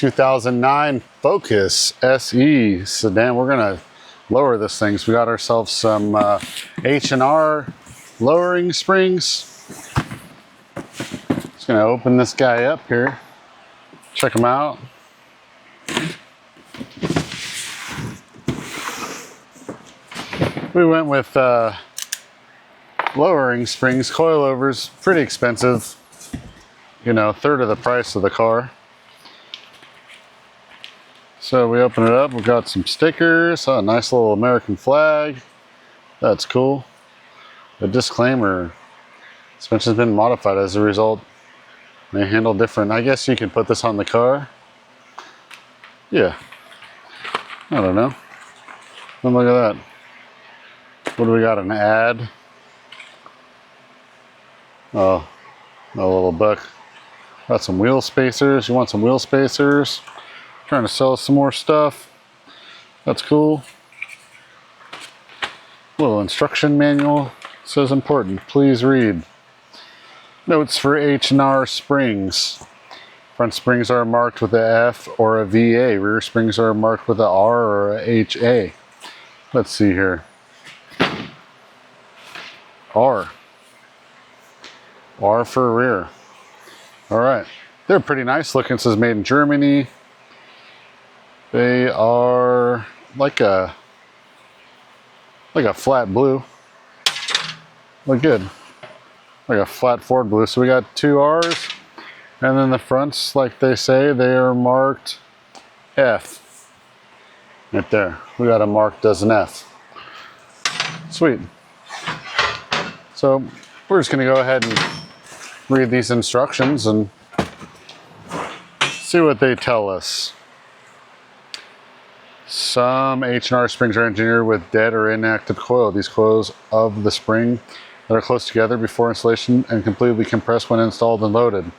2009 Focus SE sedan. We're gonna lower this thing. So we got ourselves some H&R lowering springs. Just gonna open this guy up here. Check them out. We went with lowering springs, coilovers, pretty expensive. You know, third of the price of the car. So we open it up, we've got some stickers, a nice little American flag. That's cool. A disclaimer, suspension's been modified as a result. They handle different. I guess you can put this on the car. Yeah. I don't know. And look at that. What do we got, an ad? Oh, a little book. Got some wheel spacers. You want some wheel spacers? Trying to sell some more stuff. That's cool. Little instruction manual. It says important. Please read. Notes for H&R Springs. Front springs are marked with a F or a VA. Rear springs are marked with a R or a HA. Let's see here. R. R for rear. All right. They're pretty nice looking. It says made in Germany. They are like a flat blue. Look good. Like a flat Ford blue. So we got two R's. And then the fronts, like they say, they are marked F. Right there. We got a marked as an F. Sweet. So we're just going to go ahead and read these instructions and see what they tell us. Some H&R springs are engineered with dead or inactive coil. These coils of the spring that are close together before installation and completely compressed when installed and loaded.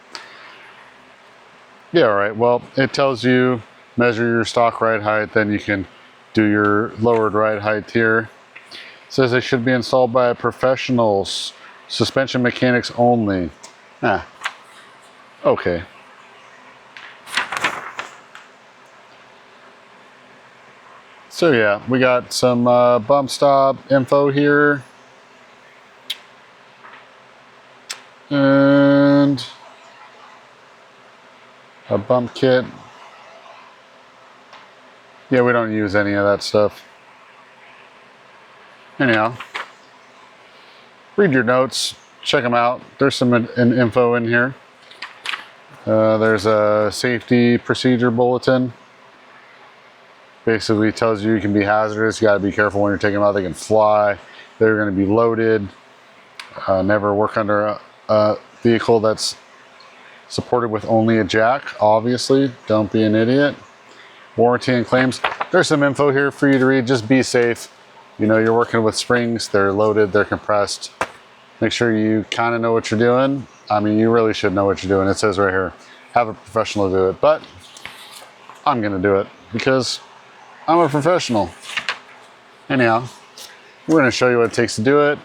Yeah, all right. Well, it tells you measure your stock ride height, then you can do your lowered ride height here. It says they should be installed by professionals, suspension mechanics only. Okay. So yeah, we got some bump stop info here. And a bump kit. Yeah, we don't use any of that stuff. Anyhow, read your notes, check them out. There's some info in here. There's a safety procedure bulletin. Basically tells you can be hazardous. You gotta be careful when you're taking them out. They can fly. They're gonna be loaded. Never work under a vehicle that's supported with only a jack, obviously. Don't be an idiot. Warranty and claims. There's some info here for you to read. Just be safe. You know, you're working with springs. They're loaded, they're compressed. Make sure you kind of know what you're doing. I mean, you really should know what you're doing. It says right here, have a professional do it. But I'm gonna do it because I'm a professional. Anyhow, we're gonna show you what it takes to do it.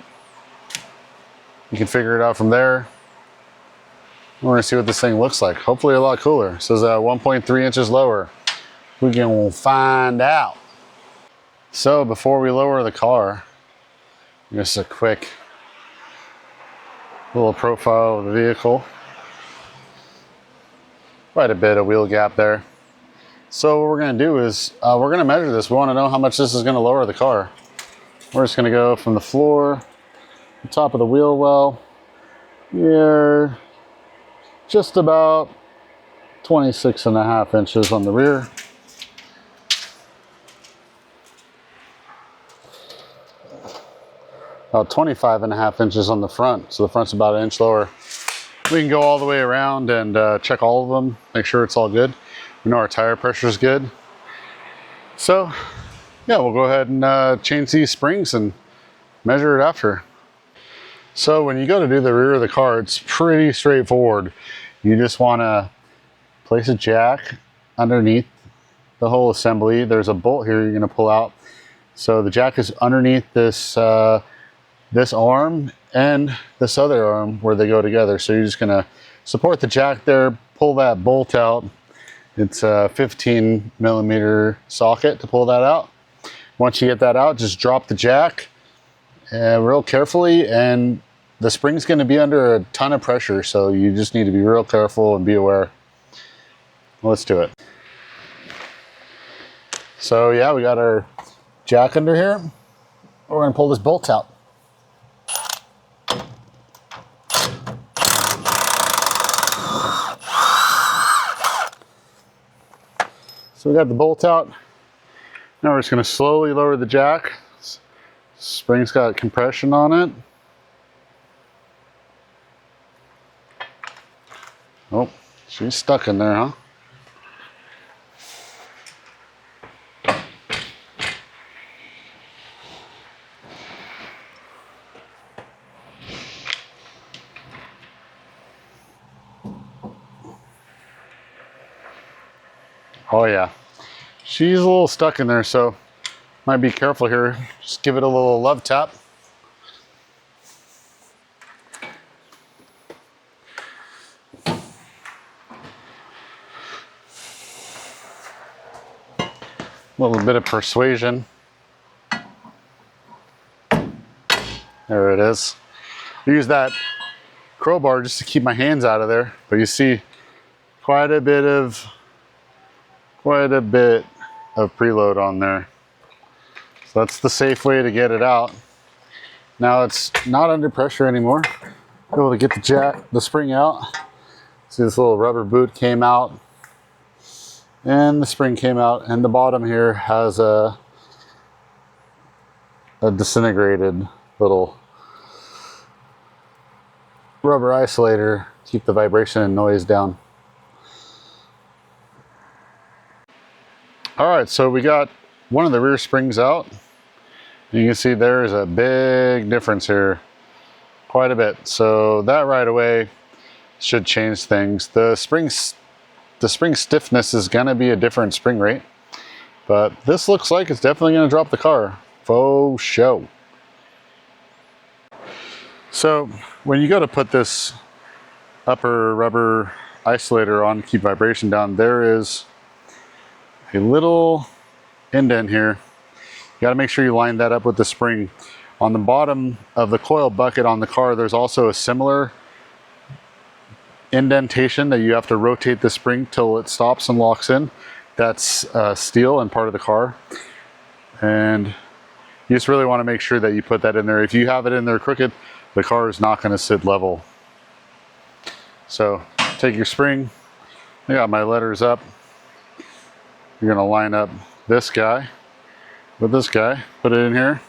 You can figure it out from there. We're gonna see what this thing looks like. Hopefully a lot cooler. It says 1.3 inches lower. We can find out. So before we lower the car, just a quick little profile of the vehicle. Quite a bit of wheel gap there. So what we're gonna do is, we're gonna measure this. We wanna know how much this is gonna lower the car. We're just gonna go from the floor, the top of the wheel well. We're just about 26.5 inches on the rear. About 25.5 inches on the front. So the front's about an inch lower. We can go all the way around and check all of them, make sure it's all good. We know our tire pressure is good. So yeah, we'll go ahead and change these springs and measure it after. So when you go to do the rear of the car, it's pretty straightforward. You just want to place a jack underneath the whole assembly. There's a bolt here you're going to pull out. So the jack is underneath this this arm and this other arm where they go together. So you're just going to support the jack there, pull that bolt out, It's a 15 millimeter socket to pull that out. Once you get that out, just drop the jack real carefully, and the spring's going to be under a ton of pressure, so you just need to be real careful and be aware. Let's do it. So yeah, we got our jack under here. We're going to pull this bolt out. So we got the bolt out. Now we're just going to slowly lower the jack. Spring's got compression on it. Oh, she's stuck in there, huh? Oh yeah, she's a little stuck in there, so might be careful here. Just give it a little love tap. A little bit of persuasion. There it is. I use that crowbar just to keep my hands out of there, but you see quite a bit of preload on there. So that's the safe way to get it out. Now it's not under pressure anymore. Able to get the spring out. See, this little rubber boot came out, and the spring came out, and the bottom here has a disintegrated little rubber isolator to keep the vibration and noise down. All right, so we got one of the rear springs out. You can see there's a big difference here, quite a bit. So that right away should change things. The spring stiffness is gonna be a different spring rate, but this looks like it's definitely gonna drop the car, faux show. So when you go to put this upper rubber isolator on to keep vibration down, there is a little indent here. You got to make sure you line that up with the spring. On the bottom of the coil bucket on the car, there's also a similar indentation that you have to rotate the spring till it stops and locks in. That's steel and part of the car. And you just really want to make sure that you put that in there. If you have it in there crooked, the car is not going to sit level. So take your spring. I got my letters up. You're going to line up this guy with this guy, put it in here.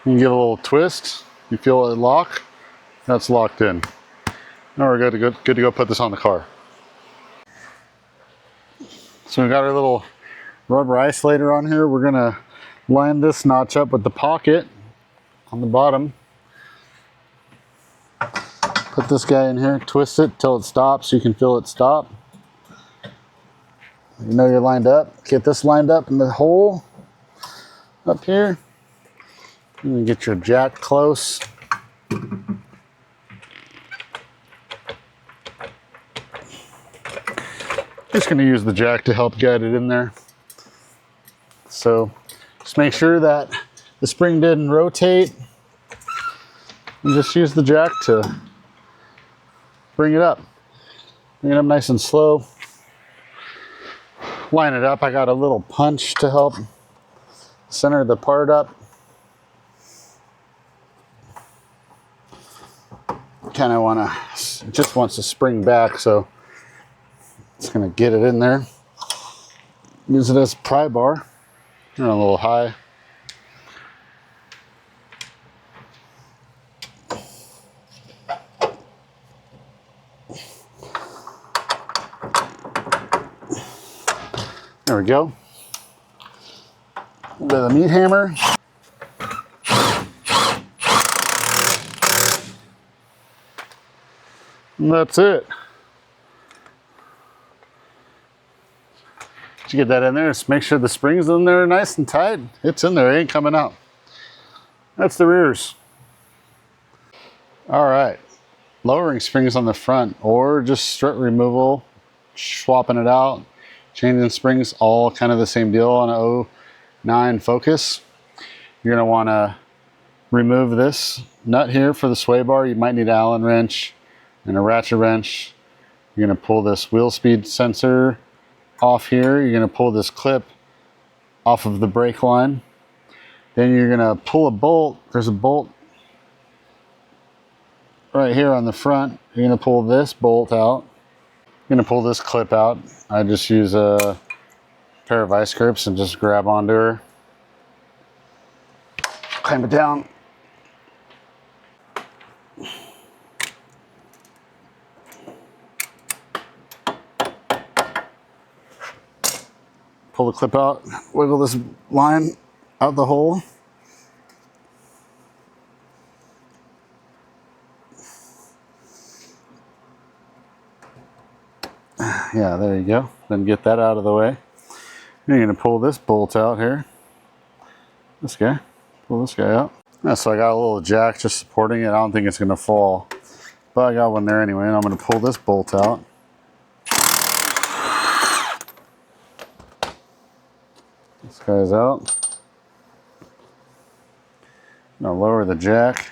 You give it a little twist. You feel it lock. That's locked in. Now we're good to go put this on the car. So we got our little rubber isolator on here. We're going to line this notch up with the pocket on the bottom. Put this guy in here, twist it till it stops so you can feel it stop. You know you're lined up. Get this lined up in the hole up here. And then get your jack close. Just going to use the jack to help guide it in there. So just make sure that the spring didn't rotate. And just use the jack to bring it up. Bring it up nice and slow. Line it up. I got a little punch to help center the part up. Kind of just wants to spring back, so it's going to get it in there. Use it as a pry bar. Turn it a little high. There we go. With a meat hammer. And that's it. Did you get that in there? Just make sure the spring's in there nice and tight. It's in there, it ain't coming out. That's the rears. All right. lowering springs on the front, or just strut removal, swapping it out, changing springs, all kind of the same deal on a 09 Focus. You're going to want to remove this nut here for the sway bar. You might need an Allen wrench and a ratchet wrench. You're going to pull this wheel speed sensor off here. You're going to pull this clip off of the brake line. Then you're going to pull a bolt. There's a bolt right here on the front. You're going to pull this bolt out. You're going to pull this clip out. I just use a pair of vice grips and just grab onto her. Clamp it down. Pull the clip out, wiggle this line out the hole. Yeah, there you go. Then get that out of the way. Then you're gonna pull this bolt out here. This guy. Pull this guy out. Yeah, so I got a little jack just supporting it. I don't think it's gonna fall, but I got one there anyway, and I'm gonna pull this bolt out. This guy's out. Now lower the jack.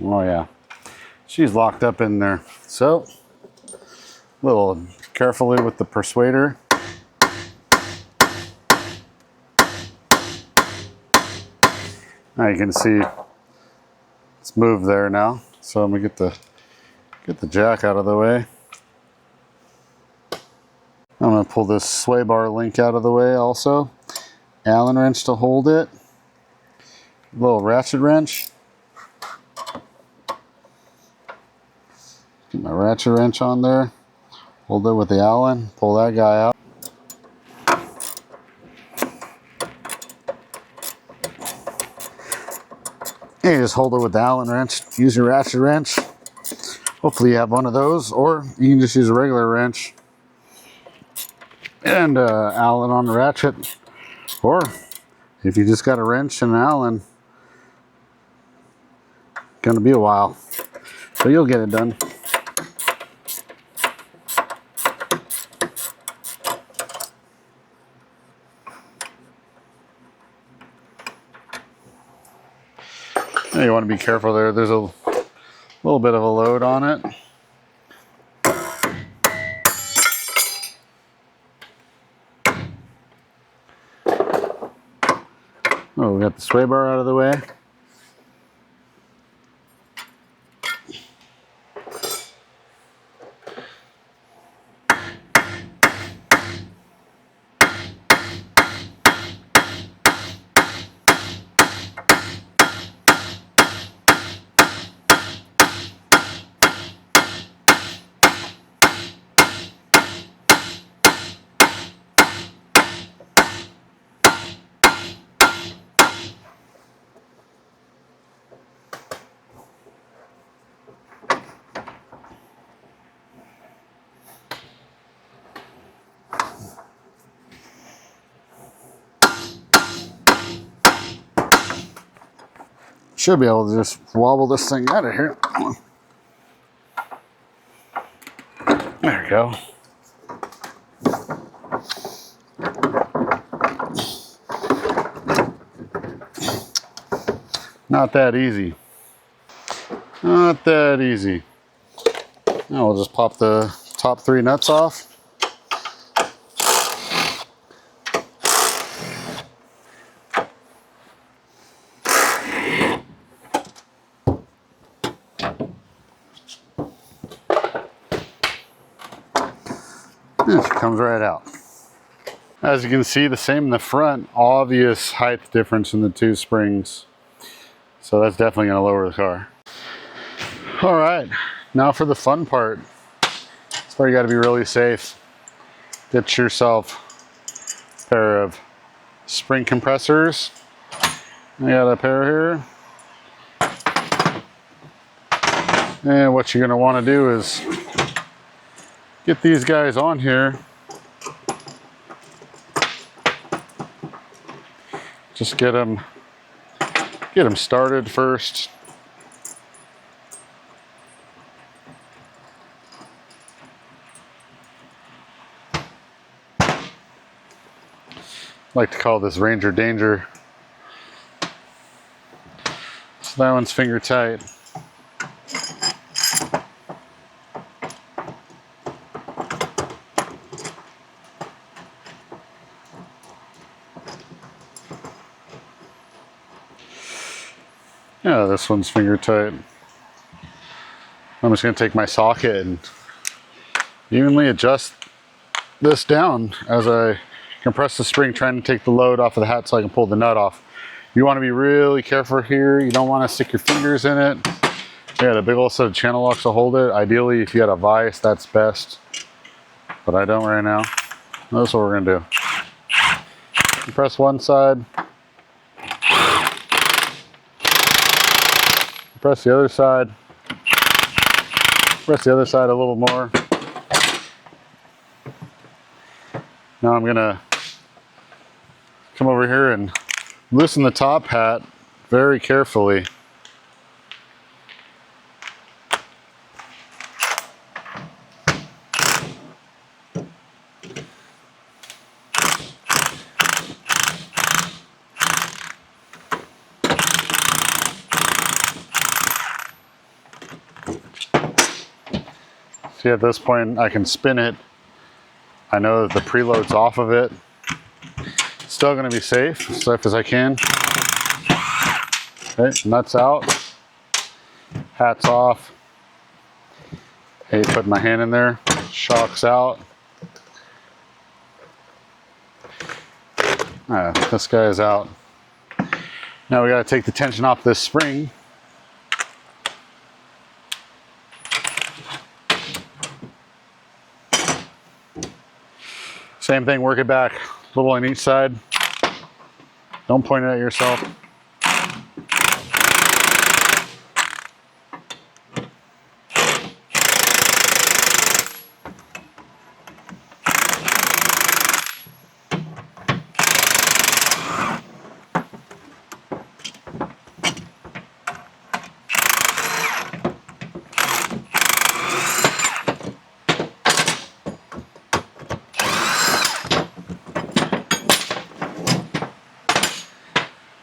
Oh yeah, she's locked up in there. So, a little carefully with the persuader. Now you can see it's moved there now. So I'm gonna get the jack out of the way. I'm going to pull this sway bar link out of the way also. Allen wrench to hold it. A little ratchet wrench. Get my ratchet wrench on there. Hold it with the Allen. Pull that guy out. And you just hold it with the Allen wrench. Use your ratchet wrench. Hopefully you have one of those, or you can just use a regular wrench. And Allen on the ratchet, or if you just got a wrench and an Allen, gonna be a while, so you'll get it done. Now you want to be careful there. There's a little bit of a load on it. Oh, we got the sway bar out of the way. Should be able to just wobble this thing out of here. There we go. Not that easy. Not that easy. Now we'll just pop the top 3 nuts off. And she comes right out. As you can see, the same in the front, obvious height difference in the 2 springs. So that's definitely gonna lower the car. All right, now for the fun part. That's where you gotta be really safe. Get yourself a pair of spring compressors. I got a pair here. And what you're gonna wanna do is get these guys on here. Just get them started first. like to call this Ranger Danger. So that one's finger tight. Yeah, this one's finger tight. I'm just going to take my socket and evenly adjust this down as I compress the spring, trying to take the load off of the hat so I can pull the nut off. You want to be really careful here. You don't want to stick your fingers in it. Yeah, the big old set of channel locks will hold it. Ideally, if you had a vise, that's best. But I don't right now. That's what we're going to do. Press one side. Press the other side. Press the other side a little more. Now I'm gonna come over here and loosen the top hat very carefully. See, at this point I can spin it. I know that the preload's off of it. Still gonna be safe as I can. Okay, nuts out, hat's off. Hey, put my hand in there, shocks out. This guy is out. Now we gotta take the tension off this spring. Same thing, work it back, a little on each side. Don't point it at yourself.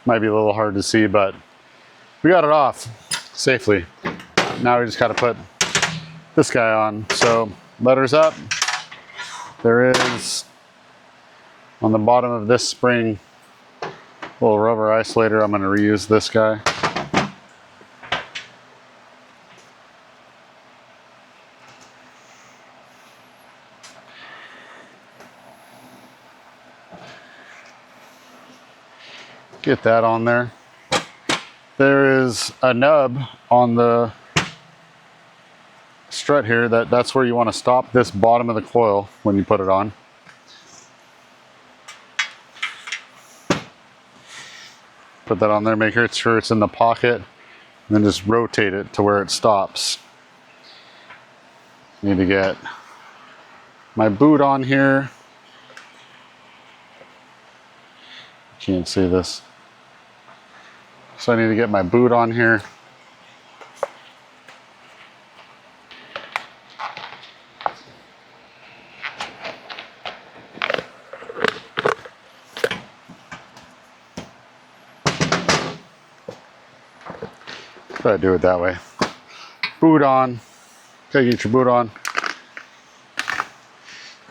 Might be a little hard to see, but we got it off safely. Now we just got to put this guy on. So letters up. There is on the bottom of this spring a little rubber isolator. I'm going to reuse this guy. Get that on there. There is a nub on the strut here that's where you want to stop this bottom of the coil when you put it on. Put that on there, make sure it's in the pocket, and then just rotate it to where it stops. Need to get my boot on here. Can't see this. So I need to get my boot on here. Try to do it that way. Boot on. Okay, get your boot on.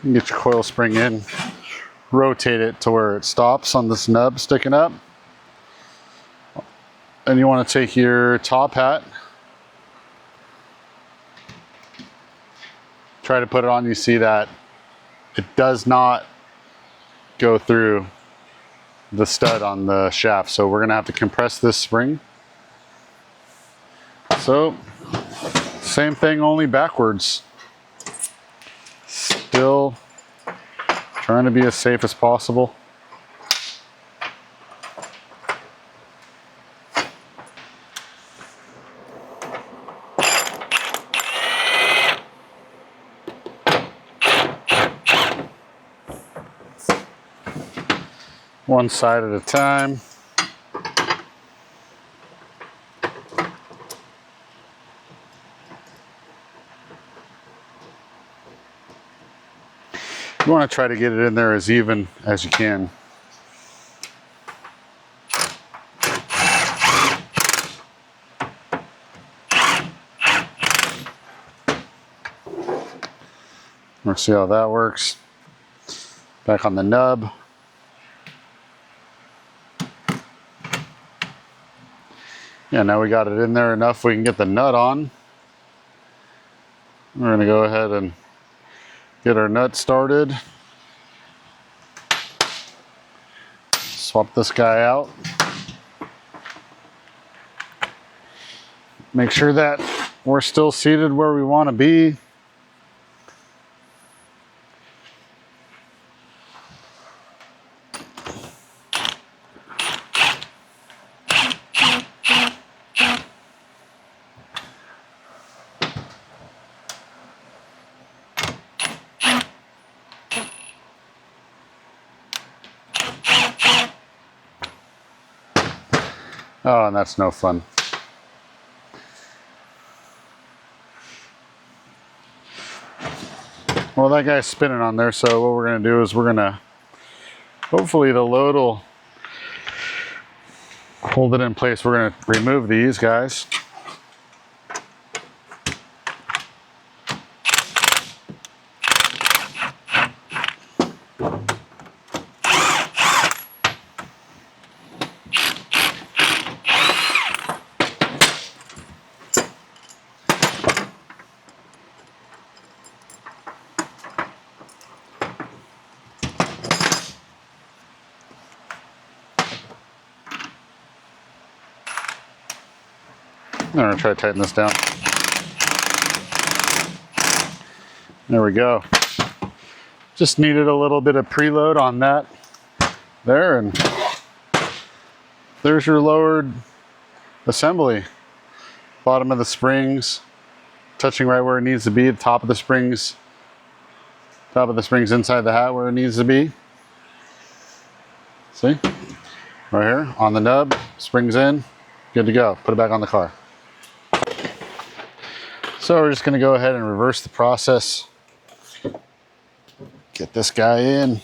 Get your coil spring in. Rotate it to where it stops on this nub sticking up. And you want to take your top hat, try to put it on. You see that it does not go through the stud on the shaft, so we're going to have to compress this spring. So same thing, only backwards. Still trying to be as safe as possible. One side at a time. You want to try to get it in there as even as you can. We'll see how that works. Back on the nub. Yeah, now we got it in there enough we can get the nut on. We're going to go ahead and get our nut started. Swap this guy out. Make sure that we're still seated where we want to be. Oh, and that's no fun. Well, that guy's spinning on there, so what we're going to do is we're going to, hopefully the load will hold it in place. We're going to remove these guys. I'm going to try to tighten this down. There we go. Just needed a little bit of preload on that there, and there's your lowered assembly. Bottom of the springs, touching right where it needs to be. The top of the springs inside the hat where it needs to be. See? Right here on the nub, springs in, good to go. Put it back on the car. So we're just going to go ahead and reverse the process. Get this guy in.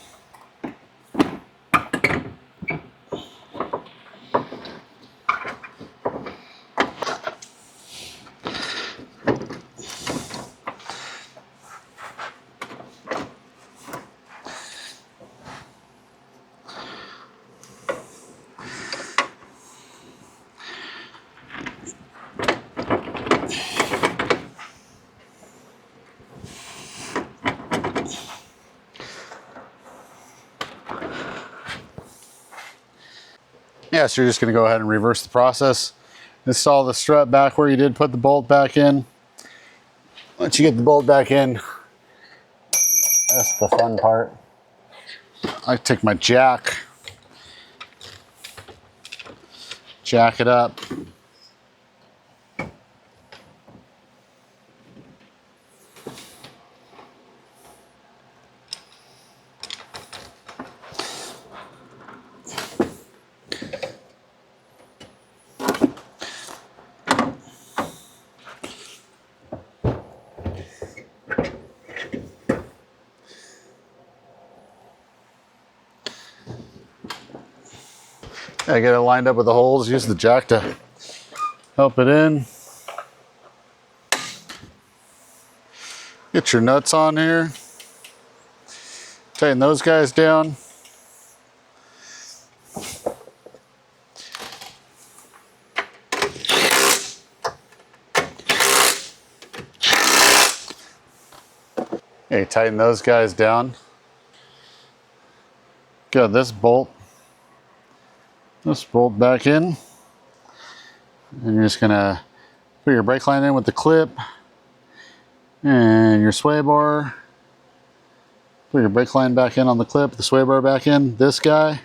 Yeah, so you're just going to go ahead and reverse the process. Install the strut back where you did put the bolt back in. Once you get the bolt back in, that's the fun part. I take my jack it up. I get it lined up with the holes, use the jack to help it in. Get your nuts on here. Tighten those guys down. Okay, tighten those guys down. Got this bolt back in, and you're just gonna put your brake line in with the clip and your sway bar. Put your brake line back in on the clip, the sway bar back in. This guy,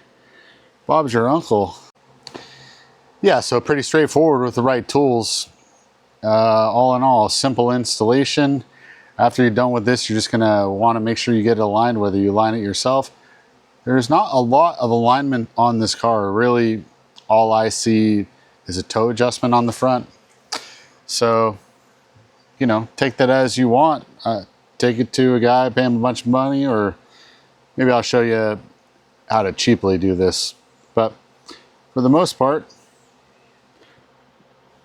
Bob's your uncle. Yeah, so pretty straightforward with the right tools. All in all, simple installation. After you're done with this, you're just gonna want to make sure you get it aligned, whether you line it yourself. There's not a lot of alignment on this car. Really, all I see is a toe adjustment on the front. So, you know, take that as you want. Take it to a guy, pay him a bunch of money, or maybe I'll show you how to cheaply do this. But for the most part,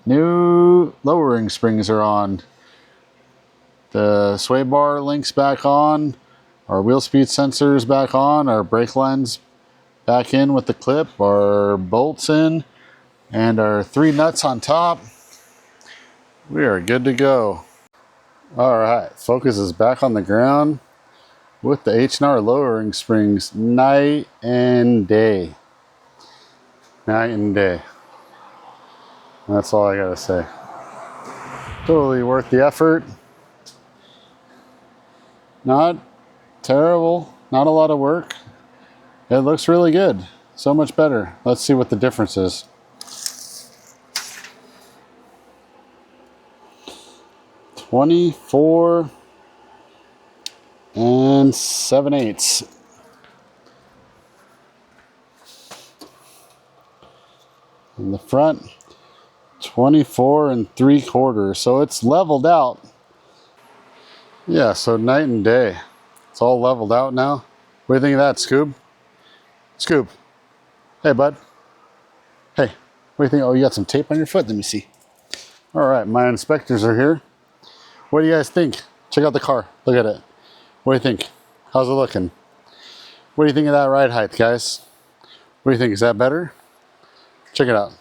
new lowering springs are on. The sway bar links back on, our wheel speed sensors back on, our brake lines back in with the clip, our bolts in, and our 3 nuts on top. We are good to go. All right, focus is back on the ground with the H&R lowering springs. Night and day. Night and day. That's all I gotta say. Totally worth the effort. Not terrible, not a lot of work. It looks really good, so much better. Let's see what the difference is. $24 7/8. In the front, 24 3/4. So it's leveled out. Yeah, so night and day. It's all leveled out now. What do you think of that, Scoob? Scoob. Hey, bud. Hey, what do you think? Oh, you got some tape on your foot. Let me see. All right, my inspectors are here. What do you guys think? Check out the car. Look at it. What do you think? How's it looking? What do you think of that ride height, guys? What do you think? Is that better? Check it out.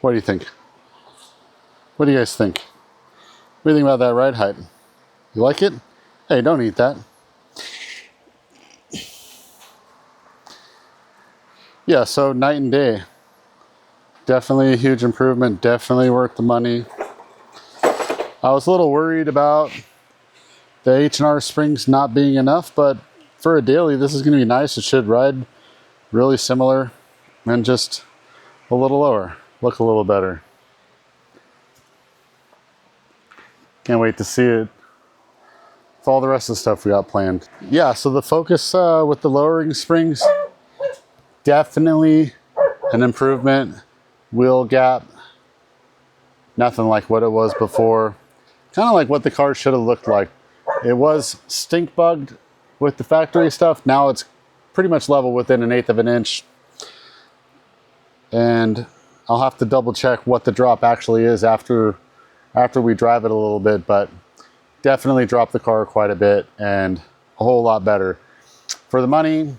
What do you think? What do you guys think? What do you think about that ride height? You like it? Hey, don't eat that. Yeah, so night and day. Definitely a huge improvement. Definitely worth the money. I was a little worried about the H&R Springs not being enough, but for a daily, this is going to be nice. It should ride really similar and just a little lower. Look a little better. Can't wait to see it. With all the rest of the stuff we got planned. Yeah, so the Focus with the lowering springs, definitely an improvement. Wheel gap, nothing like what it was before. Kind of like what the car should have looked like. It was stink bugged with the factory stuff. Now it's pretty much level within 1/8 of an inch. And I'll have to double check what the drop actually is after we drive it a little bit, but definitely dropped the car quite a bit and a whole lot better. For the money,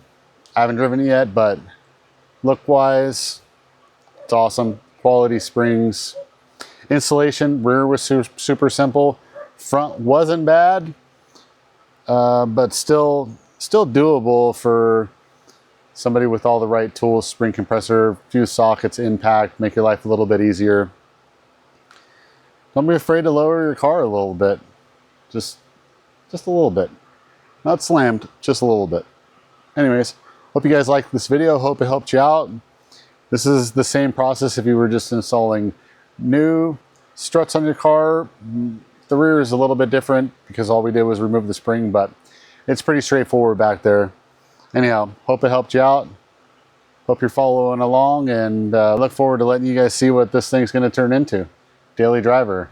I haven't driven it yet, but look-wise, it's awesome. Quality springs. Installation, rear was super simple. Front wasn't bad, but still doable for somebody with all the right tools. Spring compressor, few sockets, impact, make your life a little bit easier. Don't be afraid to lower your car a little bit. Just a little bit. Not slammed, just a little bit. Anyways, hope you guys liked this video. Hope it helped you out. This is the same process if you were just installing new struts on your car. The rear is a little bit different because all we did was remove the spring, but it's pretty straightforward back there. Anyhow, hope it helped you out. Hope you're following along, and look forward to letting you guys see what this thing's going to turn into. Daily driver.